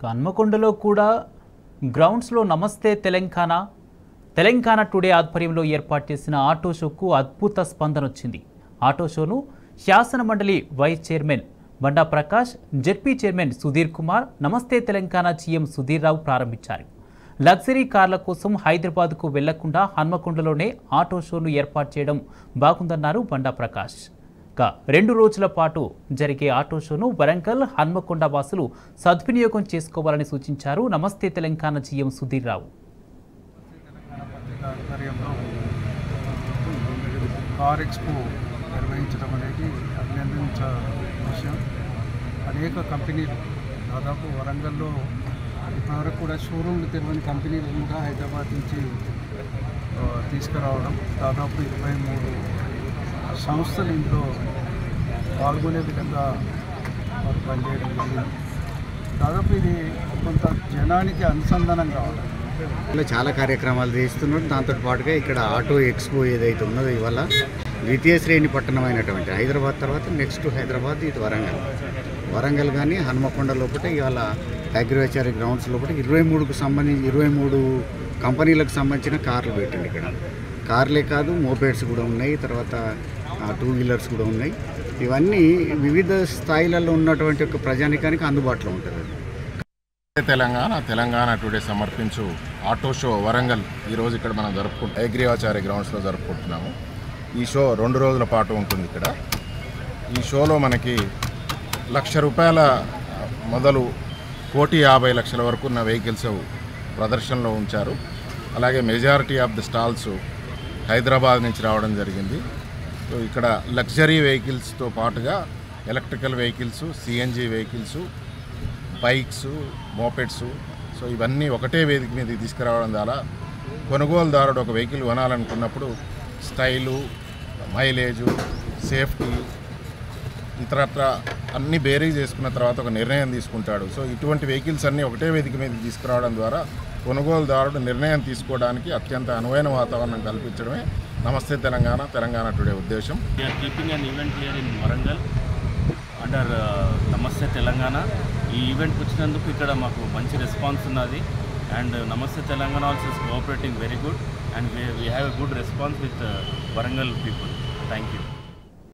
హన్మకొండలో కూడా గ్రౌండ్స్లో నమస్తే తెలంగాణ టుడే ఆధ్వర్యంలో ఏర్పాటు చేసిన ఆటో షోకు అద్భుత స్పందన వచ్చింది. ఆటో షోను శాసన మండలి వైస్ చైర్మన్ బండా ప్రకాష్, జెడ్పీ చైర్మన్ సుధీర్ కుమార్, నమస్తే తెలంగాణ సీఎం సుధీర్ రావు ప్రారంభించారు. లగ్జరీ కార్ల కోసం హైదరాబాద్కు వెళ్లకుండా హన్మకొండలోనే ఆటో షోను ఏర్పాటు చేయడం బాగుందన్నారు బండా ప్రకాష్. 2 రోజుల పాటు జరిగే ఆటో షోను వరంగల్, హన్మకొండ వాసులు సద్వినియోగం చేసుకోవాలని సూచించారు నమస్తే తెలంగాణ సీఎం సుధీర్ రావు. కార్ ఎక్స్పో నిర్వహించడం అనేది అభినందించే విషయం. అనేక కంపెనీలు దాదాపు వరంగల్లో ఇప్పటివరకు కూడా షోరూమ్లు తెరవని కంపెనీలు కూడా హైదరాబాద్ నుంచి తీసుకురావడం, దాదాపు 23 సంస్థలు ఇంట్లో పాల్గొనే విధంగా వారు పనిచేయడం జరిగింది. దాదాపు ఇది కొంత జనానికి అనుసంధానం కావడం. చాలా కార్యక్రమాలు చేస్తున్నారు. దాంతో పాటుగా ఇక్కడ ఆటో ఎక్స్పో ఏదైతే ఉన్నదో ఇవాళ ద్వితీయ శ్రేణి పట్టణమైనటువంటి హైదరాబాద్ తర్వాత నెక్స్ట్ హైదరాబాద్ ఇది వరంగల్ కానీ హన్మకొండ లోపల ఇవాళ అగ్రికల్చర్ గ్రౌండ్స్ లోపల 23 కంపెనీలకు సంబంధించిన కార్లు పెట్టండి. ఇక్కడ కార్లే కాదు, మోపెడ్స్ కూడా ఉన్నాయి, తర్వాత 2 వీలర్స్ కూడా ఉన్నాయి. ఇవన్నీ వివిధ స్థాయిలలో ఉన్నటువంటి ఒక ప్రజానికానికి అందుబాటులో ఉంటుంది. తెలంగాణ టుడే సమర్పించు ఆటో షో వరంగల్ ఈరోజు ఇక్కడ మనం అగ్రికల్చర్ గ్రౌండ్స్లో జరుపుకుంటున్నాము. ఈ షో 2 రోజుల పాటు ఉంటుంది. ఇక్కడ ఈ షోలో మనకి ₹1,00,000 మొదలు 1,50,00,000 వరకు ఉన్న వెహికల్స్ ప్రదర్శనలో ఉంచారు. అలాగే majority of the stalls Hyderabad నుంచి రావడం జరిగింది. సో ఇక్కడ లగ్జరీ వెహికల్స్తో పాటుగా electrical vehicles, CNG vehicles, bikes, mopeds, so ఇవన్నీ ఒకటే వేదిక మీద తీసుకురావడం ద్వారా కొనుగోలుదారుడు ఒక వెహికల్ కొనాలనుకున్నప్పుడు స్టైలు, మైలేజు, సేఫ్టీ ఇతరత్ర అన్నీ బేరీ చేసుకున్న తర్వాత ఒక నిర్ణయం తీసుకుంటాడు. సో ఇటువంటి వెహికల్స్ అన్నీ ఒకటే వేదిక మీద తీసుకురావడం ద్వారా కొనుగోలుదారుడు నిర్ణయం తీసుకోవడానికి అత్యంత అనువైన వాతావరణం కల్పించడమే నమస్తే తెలంగాణ టుడే ఉద్దేశం. Keeping an event here in Warangal under నమస్తే తెలంగాణ. ఈ ఈవెంట్కి వచ్చినందుకు ఇక్కడ మాకు మంచి రెస్పాన్స్ ఉన్నది. అండ్ నమస్తే Telangana also is cooperating very good and we have a good response with Warangal people. Thank you.